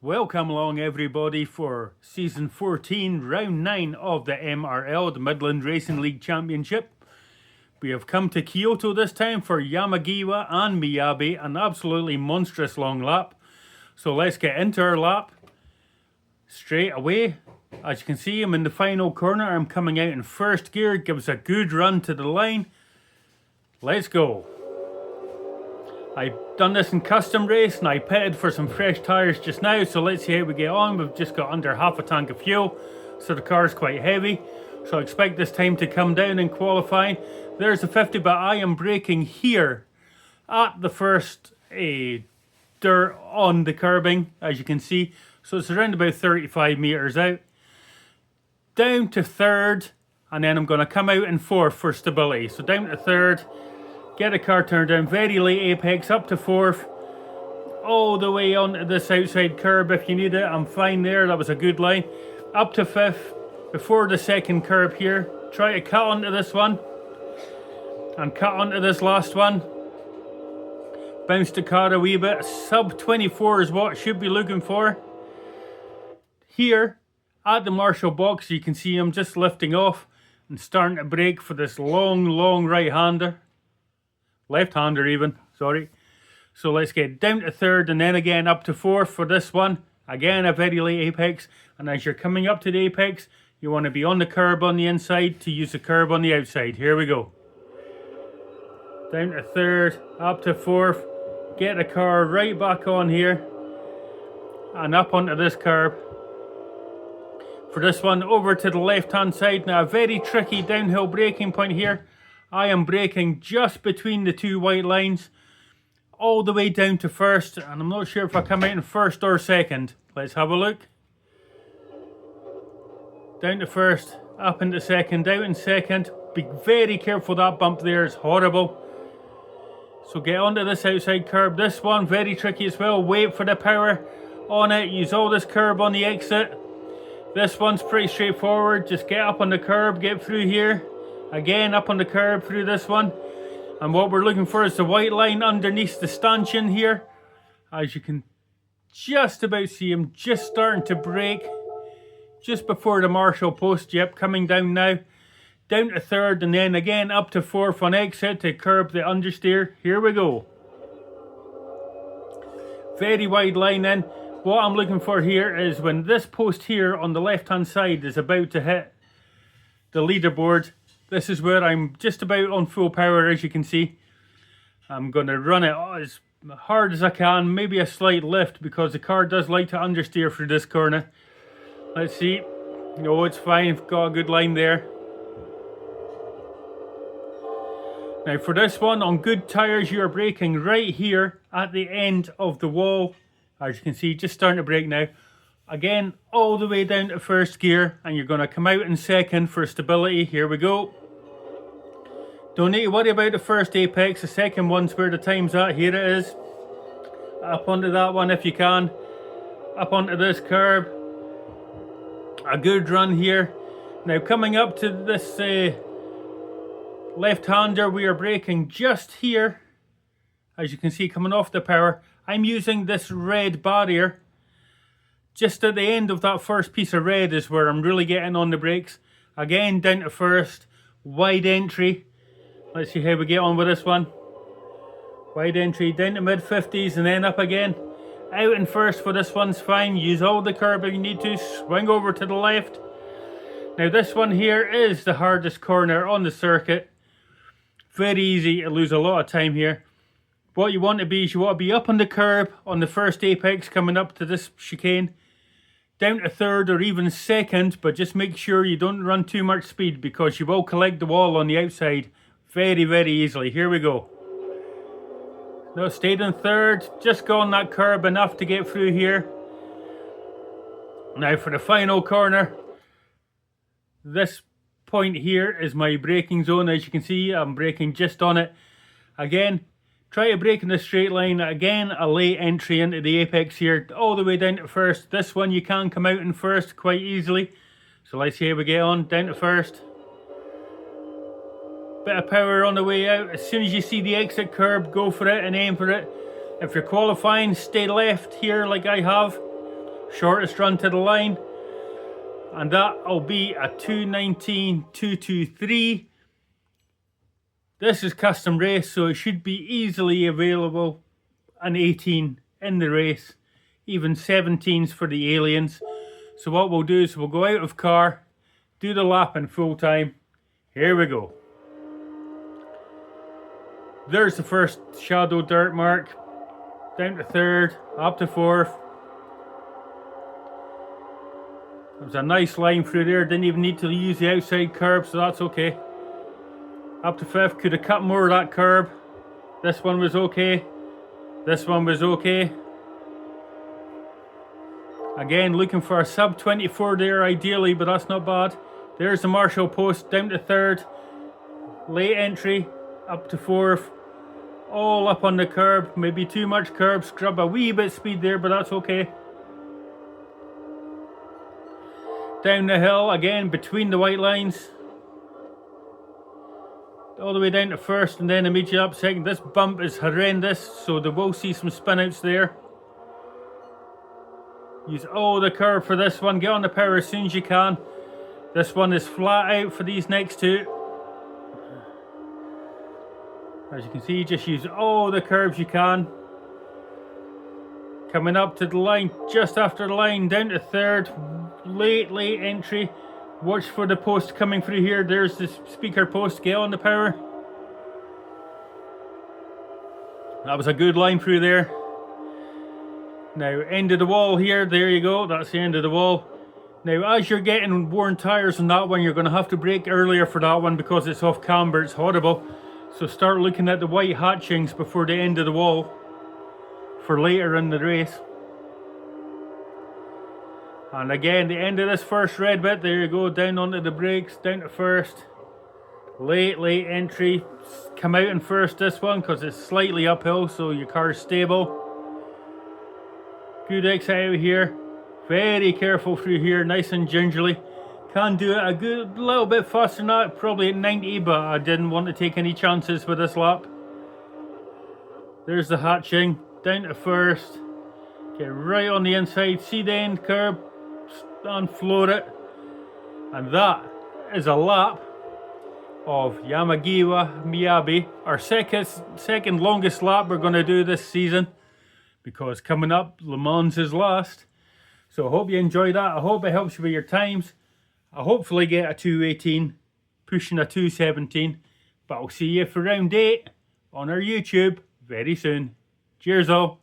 Welcome along everybody for Season 14, Round 9 of the MRL, the Midland Racing League Championship. We have come to Kyoto this time for Yamagiwa and Miyabi, an absolutely monstrous long lap. So let's get into our lap straight away. As you can see, I'm in the final corner. I'm coming out in first gear, gives a good run to the line. Let's go. I've done this in custom race and I pitted for some fresh tyres just now, so let's see how we get on. We've just got under half a tank of fuel, so the car's quite heavy. So I expect this time to come down in qualifying. There's the 50, but I am braking here at the first dirt on the curbing, as you can see. So it's around about 35 metres out. Down to third, and then I'm going to come out in fourth for stability. So down to third. Get the car turned down, very late apex, up to fourth, all the way onto this outside curb if you need it. I'm fine there, that was a good line. Up to fifth, before the second curb here. Try to cut onto this one, and cut onto this last one. Bounce the car a wee bit, sub 24 is what I should be looking for. Here, at the Marshall box, you can see I'm just lifting off and starting to brake for this long right-hander. Left-hander even, sorry. So let's get down to third and then again up to fourth for this one. Again, a very late apex. And as you're coming up to the apex, you want to be on the curb on the inside to use the curb on the outside. Here we go. Down to third, up to fourth. Get the car right back on here. And up onto this curb. For this one, over to the left-hand side. Now, a very tricky downhill braking point here. I am braking just between the two white lines, all the way down to first, and I'm not sure if I come out in first or second. Let's have a look. Down to first, up into second, out in second. Be very careful, that bump there is horrible. So get onto this outside curb. This one, very tricky as well. Wait for the power on it. Use all this curb on the exit. This one's pretty straightforward. Just get up on the curb, get through here. Again, up on the curb through this one. And what we're looking for is the white line underneath the stanchion here. As you can just about see, I'm just starting to brake. Just before the Marshall post. Yep, coming down now. Down to third and then again up to fourth on exit to curb the understeer. Here we go. Very wide line in. What I'm looking for here is when this post here on the left hand side is about to hit the leaderboard. This is where I'm just about on full power, as you can see. I'm going to run it as hard as I can, maybe a slight lift because the car does like to understeer through this corner. Let's see. No, it's fine. I've got a good line there. Now for this one, on good tyres, you're braking right here at the end of the wall. As you can see, just starting to brake now. Again, all the way down to first gear, and you're going to come out in second for stability. Here we go. Don't need to worry about the first apex. The second one's where the time's at. Here it is. Up onto that one if you can. Up onto this curb. A good run here. Now coming up to this left-hander, we are braking just here. As you can see, coming off the power. I'm using this red barrier. Just at the end of that first piece of red is where I'm really getting on the brakes. Again, down to first. Wide entry. Let's see how we get on with this one. Wide entry, down to mid-50s and then up again. Out in first for this one's fine. Use all the curb if you need to. Swing over to the left. Now this one here is the hardest corner on the circuit. Very easy to lose a lot of time here. What you want to be is you want to be up on the curb on the first apex coming up to this chicane. Down to third or even second, but just make sure you don't run too much speed because you will collect the wall on the outside very easily. Here we go. Now stayed in third, just go on that curb enough to get through here. Now for the final corner. This point here is my braking zone. As you can see, I'm braking just on it. Again, try to brake in a straight line. Again, a late entry into the apex here, all the way down to first. This one you can come out in first quite easily. So let's see how we get on. Down to first. Bit of power on the way out. As soon as you see the exit curb, go for it and aim for it. If you're qualifying, stay left here like I have. shortest run to the line, and that will be a 2:19.223. This is custom race, so it should be easily available an 18 in the race, even 17s for the aliens. So what we'll do is we'll go out of car, do the lap in full time. Here we go. There's the first shadow dirt mark, down to third, up to fourth. There was a nice line through there, didn't even need to use the outside curb, so that's okay. Up to fifth, could have cut more of that curb. This one was okay. This one was okay. Again, looking for a sub 24 there ideally, but that's not bad. There's the Marshall post, down to third. Late entry, up to fourth. All up on the curb, maybe too much curb, scrub a wee bit speed there, but that's okay. Down the hill, again, between the white lines. All the way down to first and then immediately up second. This bump is horrendous, so there will see some spin outs there. Use all the curb for this one. Get on the power as soon as you can. This one is flat out for these next two. As you can see, just use all the curbs you can. Coming up to the line, just after the line, down to third. Late entry. Watch for the post coming through here. There's the speaker post. Get on the power. That was a good line through there. Now, end of the wall here. There you go. That's the end of the wall. Now, as you're getting worn tyres on that one, you're going to have to brake earlier for that one because it's off camber. It's horrible. So start looking at the white hatchings before the end of the wall for later in the race. And again, the end of this first red bit, there you go, down onto the brakes, down to first. Late entry. Come out in first this one because it's slightly uphill, so your car's stable. Good exit out here. Very careful through here, nice and gingerly. Can do it a good little bit faster than that, probably at 90, but I didn't want to take any chances with this lap. There's the hatching, down to first. Get right on the inside, see the end curb, and floor it. And that is a lap of Yamagiwa Miyabi, our second longest lap we're going to do this season, because coming up, Le Mans is last. So I hope you enjoy that. I hope it helps you with your times. I'll hopefully get a 2:18, pushing a 2:17. But I'll see you for round 8 on our YouTube very soon. Cheers all.